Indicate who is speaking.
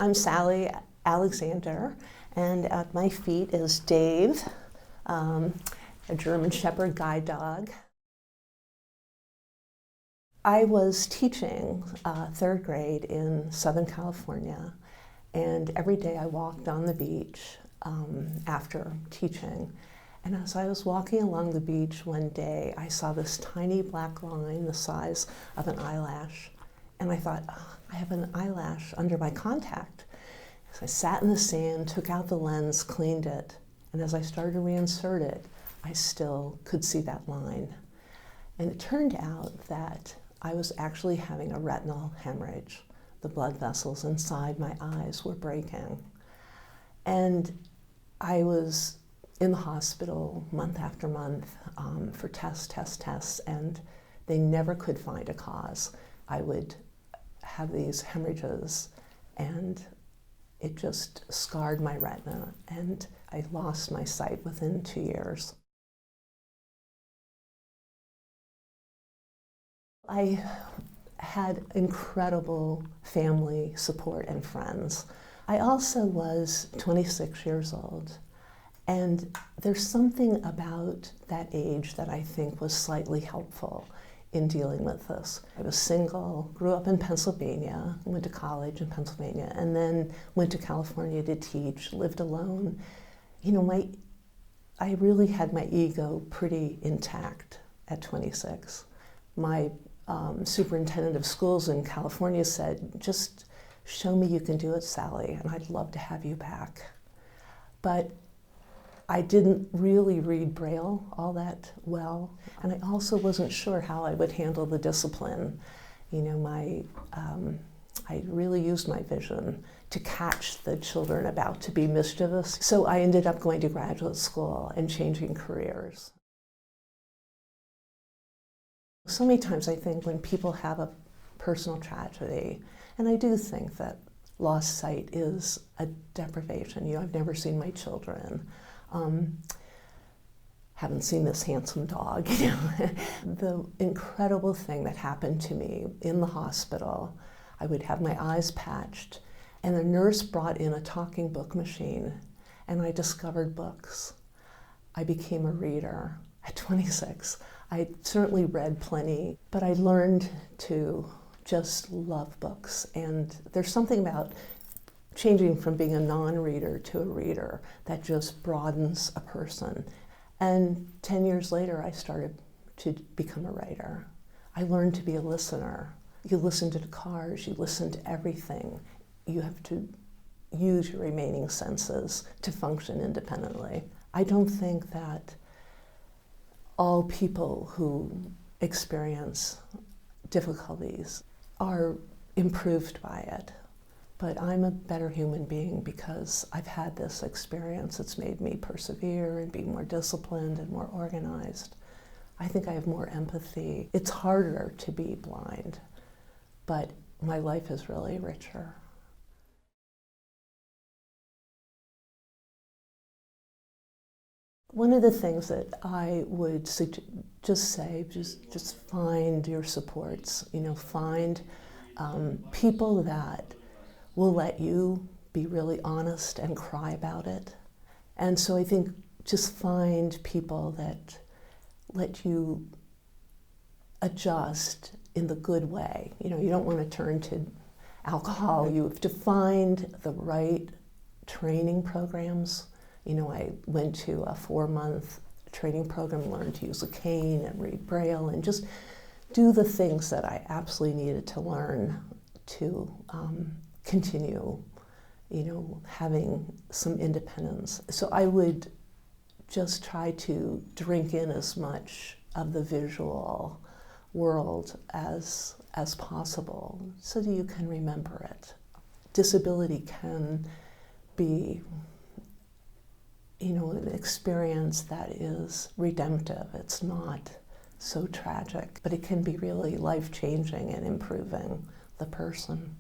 Speaker 1: I'm Sally Alexander, and at my feet is Dave, a German Shepherd guide dog. I was teaching third grade in Southern California, and every day I walked on the beach after teaching. And as I was walking along the beach one day, I saw this tiny black line the size of an eyelash. And I thought, oh, I have an eyelash under my contact. So I sat in the sand, took out the lens, cleaned it, and as I started to reinsert it, I still could see that line. And it turned out that I was actually having a retinal hemorrhage. The blood vessels inside my eyes were breaking. And I was in the hospital month after month for tests, and they never could find a cause. I would have these hemorrhages, and it just scarred my retina, and I lost my sight within 2 years. I had incredible family support and friends. I also was 26 years old. And there's something about that age that I think was slightly helpful in dealing with this. I was single, grew up in Pennsylvania, went to college in Pennsylvania, and then went to California to teach, lived alone. You know, I really had my ego pretty intact at 26. My superintendent of schools in California said, just show me you can do it, Sally, and I'd love to have you back. But I didn't really read Braille all that well, and I also wasn't sure how I would handle the discipline. You know, I really used my vision to catch the children about to be mischievous. So I ended up going to graduate school and changing careers. So many times I think when people have a personal tragedy, and I do think that lost sight is a deprivation. You know, I've never seen my children. Haven't seen this handsome dog, you know. The incredible thing that happened to me in the hospital, I would have my eyes patched, and the nurse brought in a talking book machine, and I discovered books. I became a reader at 26. I certainly read plenty, but I learned to just love books, and there's something about changing from being a non-reader to a reader that just broadens a person. And 10 years later, I started to become a writer. I learned to be a listener. You listen to the cars, you listen to everything. You have to use your remaining senses to function independently. I don't think that all people who experience difficulties are improved by it. But I'm a better human being because I've had this experience. It's made me persevere and be more disciplined and more organized. I think I have more empathy. It's harder to be blind, but my life is really richer. One of the things that I would just say, just find your supports. You know, find people that will let you be really honest and cry about it. And so I think just find people that let you adjust in the good way. You know, you don't want to turn to alcohol. You have to find the right training programs. You know, I went to a 4-month training program, learned to use a cane and read Braille and just do the things that I absolutely needed to learn to continue, you know, having some independence. So I would just try to drink in as much of the visual world as possible so that you can remember it. Disability can be, you know, an experience that is redemptive. It's not so tragic, but it can be really life-changing and improving the person.